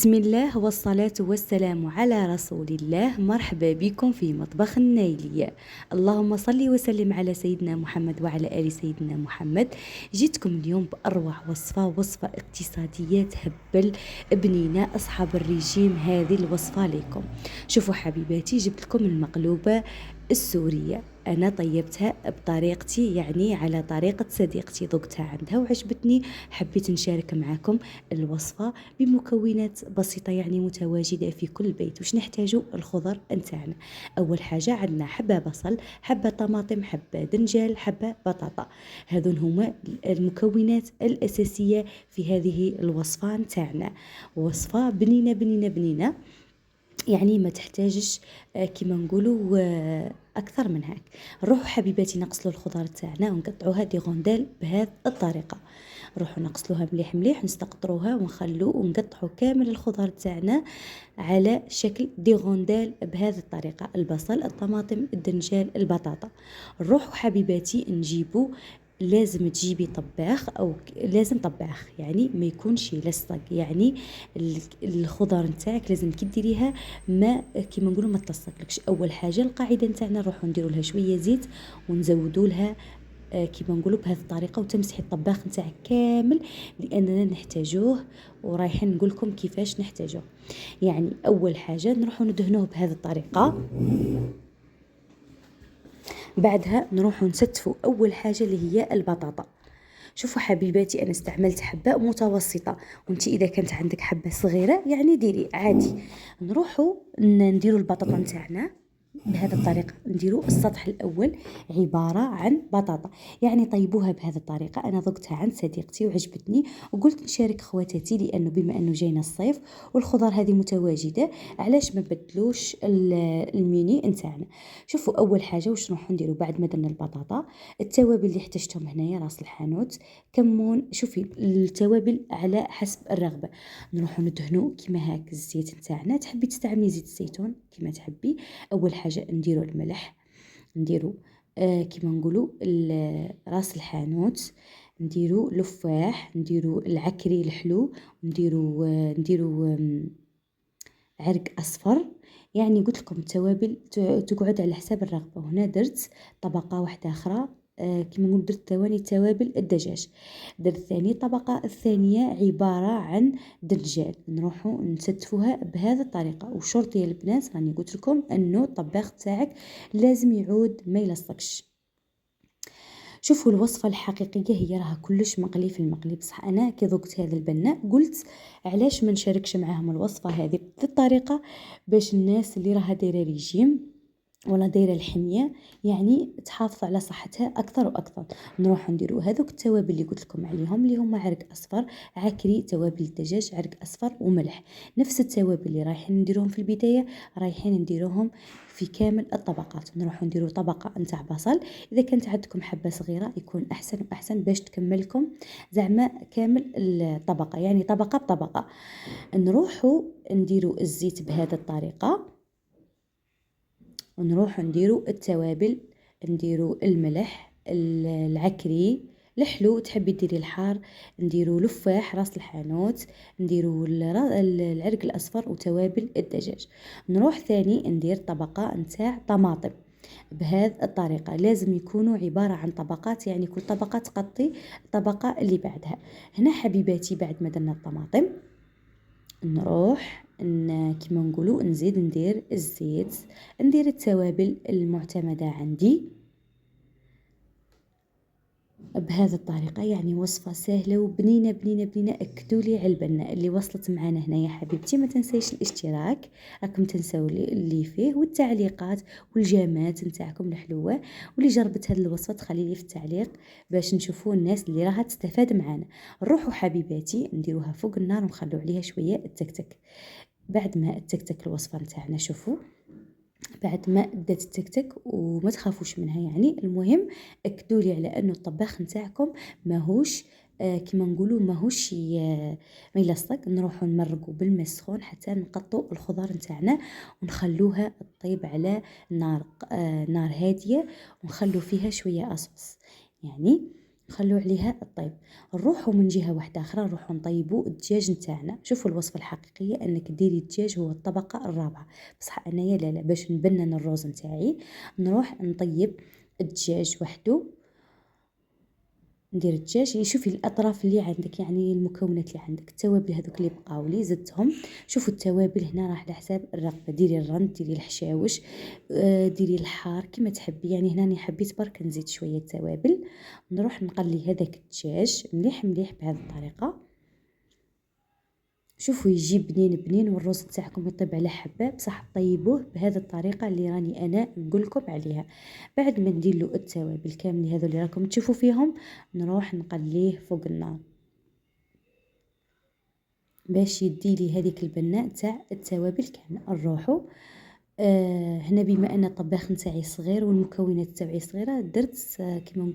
بسم الله والصلاة والسلام على رسول الله. مرحبا بكم في مطبخ النايلية. اللهم صل وسلم على سيدنا محمد وعلى آل سيدنا محمد. جيتكم اليوم بأروع وصفة اقتصادية تهبل بنينة أصحاب الرجيم. هذه الوصفة لكم. شوفوا حبيباتي، جبت لكم المقلوبة السورية. أنا طيبتها بطريقتي، يعني على طريقة صديقتي، ذقتها عندها وعجبتني، حبيت نشارك معكم الوصفة بمكونات بسيطة يعني متواجدة في كل بيت. وش نحتاجو؟ الخضر نتاعنا. أول حاجة عندنا حبة بصل، حبة طماطم، حبة دنجال، حبة بطاطا. هذون هما المكونات الأساسية في هذه الوصفة نتاعنا. وصفة بنينة بنينة بنينة، يعني ما تحتاجش كما نقولوا اكثر من هيك. نروحوا حبيباتي نغسلوا الخضار تاعنا ونقطعوها دي غوندال بهذه الطريقه. نروحوا نغسلوها مليح مليح، نستقطروها ونخلو ونقطعوا كامل الخضار تاعنا على شكل دي غوندال بهذه الطريقه. البصل، الطماطم، الدنجال، البطاطا. نروحوا حبيباتي نجيبوا، لازم تجيبي طباخ او لازم طباخ يعني ما يكونش يلصق، يعني الخضار نتاعك لازم كي ديريها ما كيما نقولوا ما تلصقلكش. اول حاجه القاعده نتاعنا نروحوا نديروا لها شويه زيت ونزودوا لها كيما نقولوا بهذه الطريقه، وتمسحي الطباخ نتاعك كامل لاننا نحتاجوه، ورايحين نقول لكم كيفاش نحتاجوه. يعني اول حاجه نروحوا ندهنوه بهذه الطريقه. بعدها نروحوا نستفوا اول حاجه اللي هي البطاطا. شوفوا حبيباتي، انا استعملت حبه متوسطه، وانت اذا كانت عندك حبه صغيره يعني ديري عادي. نروحوا نديروا البطاطا نتاعنا بهذه الطريقه. نديروا السطح الاول عباره عن بطاطا، يعني طيبوها بهذه الطريقه. انا ذقتها عند صديقتي وعجبتني وقلت نشارك خواتاتي، لانه بما انه جاينا الصيف والخضار هذه متواجده، علاش ما بدلوش الميني نتاعنا. شوفوا اول حاجه واش نروحوا نديروا بعد ما درنا البطاطا. التوابل اللي احتجتهم هنايا: راس الحانوت، كمون. شوفي التوابل على حسب الرغبه. نروحوا ندهنوا كيما هاك الزيت نتاعنا، تحبي تستعملي زيت الزيتون كيما تحبي. اول حاجه نديروا الملح، نديروا كيما نقولوا راس الحانوت، نديروا لفاح، نديروا العكري الحلو، نديروا عرق اصفر. يعني قلت لكم التوابل تقعد على حساب الرغبه. وهنا درت طبقه واحده اخرى، كما نقول درت ثواني توابل الدجاج. درت ثاني طبقه الثانيه عباره عن دجاج. نروحوا نستفوها بهذه الطريقه. وشرطي يا البنات، راني قلت لكم انه الطباخ تاعك لازم يعود ما يلصقش. شوفوا الوصفة الحقيقية هي راها كلش مقلي في المقلي. بصح أنا كي ذقت هذا البناء قلت علاش ما نشاركش معاهم الوصفة هذه بهذه الطريقة، باش الناس اللي راها دايرة ريجيم ولا دايره الحميه يعني تحافظ على صحتها اكثر واكثر. نروح نديروا هذوك التوابل اللي قلت لكم عليهم، اللي هما عرق اصفر، عكري، توابل الدجاج، عرق اصفر وملح. نفس التوابل اللي رايحين نديروهم في البدايه رايحين نديروهم في كامل الطبقات. نروح نديروا طبقه نتاع بصل، اذا كانت عندكم حبه صغيره يكون احسن واحسن باش تكملكم زعما كامل الطبقه، يعني طبقه بطبقه. نروحوا نديروا الزيت بهذه الطريقه، ونروح نديروا التوابل، نديروا الملح، العكري الحلو، تحبي ديري الحار، نديروا لفاح، راس الحانوت، نديروا العرق الاصفر وتوابل الدجاج. نروح ثاني ندير طبقه نتاع طماطم بهذه الطريقه. لازم يكونوا عباره عن طبقات، يعني كل طبقه تغطي الطبقه اللي بعدها. هنا حبيباتي بعد ما درنا الطماطم نروح كيما نقولوا نزيد ندير الزيت، ندير التوابل المعتمدة عندي بهذه الطريقة. يعني وصفة سهلة وبنينة بنينة بنينة. أكدوا لي على البنة اللي وصلت معنا هنا يا حبيبتي، ما تنسيش الاشتراك، راكم تنسوا اللي فيه، والتعليقات والجامات نتاعكم الحلوة. واللي جربت هذه الوصفة تخلي لي في التعليق باش نشوفوا الناس اللي راها تستفاد معنا. نروحوا حبيباتي نديروها فوق النار ونخلو عليها شوية التكتك. بعد ما التكتك الوصفة نتاعنا، شوفوا بعد ما بدات التكتك وما تخافوش منها، يعني المهم اكدوا لي على انه الطباخ نتاعكم ماهوش كما نقولوا ماهوش ما يلصق. نروحوا نمرقوا بالماء السخون حتى نقطوا الخضار نتاعنا ونخلوها تطيب على نار هاديه، ونخلو فيها شويه اصوص. يعني نخلو عليها الطيب. نروحو من جهة واحدة أخرى نروحو نطيبو الدجاج نتاعنا. شوفوا الوصفة الحقيقية أنك ديري الدجاج هو الطبقة الرابعة، بصح أنايا لا باش نبنن الروز نتاعي نروح نطيب الدجاج وحده. ندير الدجاج، شوفي الأطراف اللي عندك يعني المكونات اللي عندك، التوابل هذوك اللي بقاو لي زدتهم. شوفوا التوابل هنا راح على حساب الرغبة، ديري الرند، ديري الحشاوش، ديري الحار كما تحبي. يعني هنا أنا حبيت برك نزيد شوية توابل. نروح نقلي هذاك الدجاج مليح مليح بهذه الطريقة. شوفوا يجي بنين بنين والروز تاعكم يطيب على حبة، بصح طيبوه بهذه الطريقة اللي راني أنا نقولكم عليها. بعد ما ندير له التوابل كامل هذو اللي راكم تشوفوا فيهم، نروح نقليه فوق النار باش يدي لي هذيك البناء تاع التوابل كامل. نروحوا هنا بما ان الطباخ نتاعي صغير والمكونات تاعي صغيره، درت كيما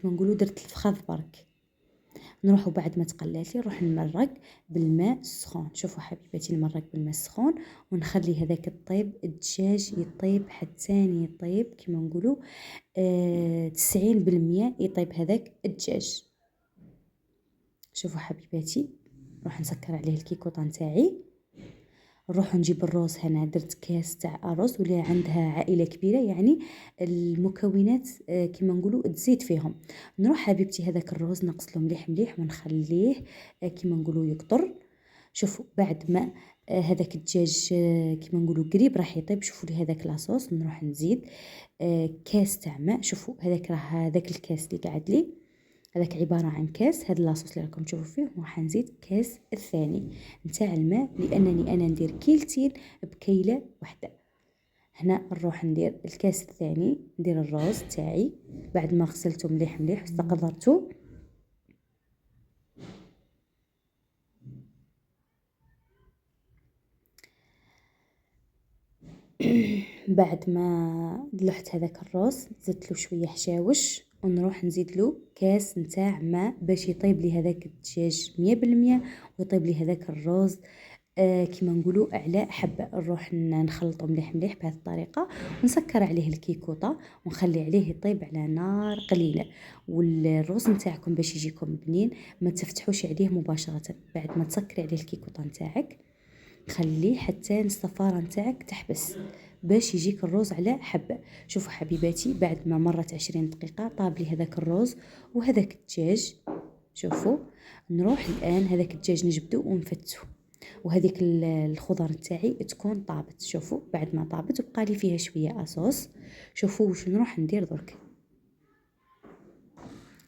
نقولوا درت الفخاذ برك. نروحوا بعد ما تقلات لي نروح نمرق بالماء السخون. شوفوا حبيباتي، نمرق بالماء السخون ونخلي هذاك الطيب الدجاج يطيب حتى يطيب كيما نقولوا 90% يطيب هذاك الدجاج. شوفوا حبيباتي، نروح نسكر عليه الكيكوطه نتاعي. نروح نجيب الروز. هنا درت كاس تاع الرز، ولا عندها عائله كبيره يعني المكونات كيما نقولوا تزيد فيهم. نروح حبيبتي هذاك الروز نغسله مليح مليح ونخليه كيما نقولوا يقطر. شوفوا بعد ما هذاك الدجاج كيما نقولوا قريب راح يطيب. شوفوا لي هذاك لاصوص نروح نزيد كاس تاع ماء. شوفوا هذاك راه هذاك الكاس اللي قاعد لي هذاك عبارة عن كاس. هذا لاصوص اللي راكم تشوفوا فيه، وراح نزيد كاس الثاني نتاع الماء، لانني انا ندير كيلتين بكيلة واحدة. هنا نروح ندير الكاس الثاني، ندير الروز تاعي بعد ما غسلته مليح مليح واستقذرته. بعد ما دلحت هذاك الروز زدت له شويه حشاوش، ونروح نزيد له كاس نتاع ماء باش يطيب لي هذاك الدجاج 100% ويطيب لي هذاك الروز كيما نقولوا على حبه. نروح نخلطه مليح مليح بهذه الطريقه، ونسكر عليه الكيكوطه ونخلي عليه يطيب على نار قليله. والروز نتاعكم باش يجيكم بنين ما تفتحوش عليه مباشره. بعد ما تسكري عليه الكيكوطه نتاعك خليه حتى الصفاره نتاعك تحبس باش يجيك الروز على حبه. شوفوا حبيباتي، بعد ما مرت 20 دقيقه طاب لي هذاك الروز وهذاك الدجاج. شوفوا نروح الان هذاك الدجاج نجبدو ونفتو، وهذيك الخضر نتاعي تكون طابت. شوفوا بعد ما طابت وبقى لي فيها شويه اصوص. شوفوا واش نروح ندير درك.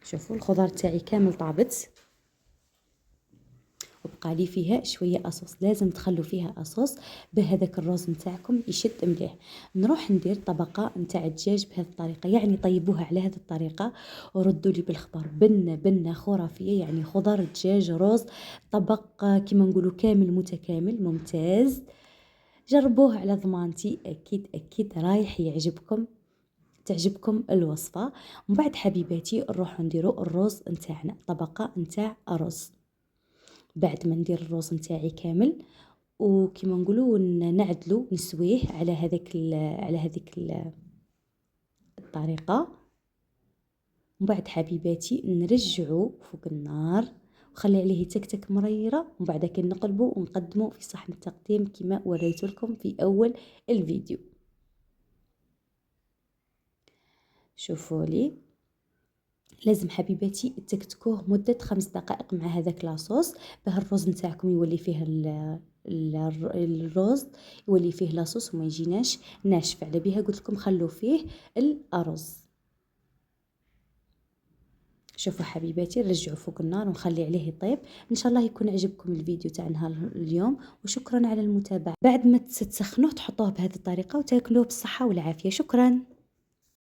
شوفوا الخضر تاعي كامل طابت وبقى لي فيها شويه اصوص. لازم تخلوا فيها اصوص بهذاك الروز نتاعكم يشد مليح. نروح ندير طبقه نتاع الدجاج بهذه الطريقه، يعني طيبوها على هذه الطريقه وردوا لي بالخبر. بنه خرافيه، يعني خضر دجاج روز طبق كيما نقولوا كامل متكامل ممتاز. جربوه على ضمانتي، اكيد اكيد رايح يعجبكم، تعجبكم الوصفه. ومن بعد حبيباتي نروحوا نديروا الروز نتاعنا، طبقه نتاع رز. بعد ما ندير الروز نتاعي كامل وكيما نقولوا نعدلو نسويه على هذيك الطريقه. ومن بعد حبيباتي نرجعو فوق النار وخلي عليه يتكتك مريره، ومن بعد كي نقلبو ونقدمو في صحن التقديم كما وريت لكم في اول الفيديو. شوفوا لي، لازم حبيباتي تكتكوه مدة 5 دقائق مع هذاك لاصوص باه الروز نتاعكم يولي فيه الروز يولي فيه لاصوص وما يجيناش ناشف. على بها قلت لكم خلوا فيه الارز. شوفوا حبيباتي، نرجعوا فوق النار ونخلي عليه يطيب. ان شاء الله يكون عجبكم الفيديو تاع نهار اليوم، وشكرا على المتابعة. بعد ما تسخنوه تحطوه بهذه الطريقة وتاكلوه بالصحة والعافية. شكرا.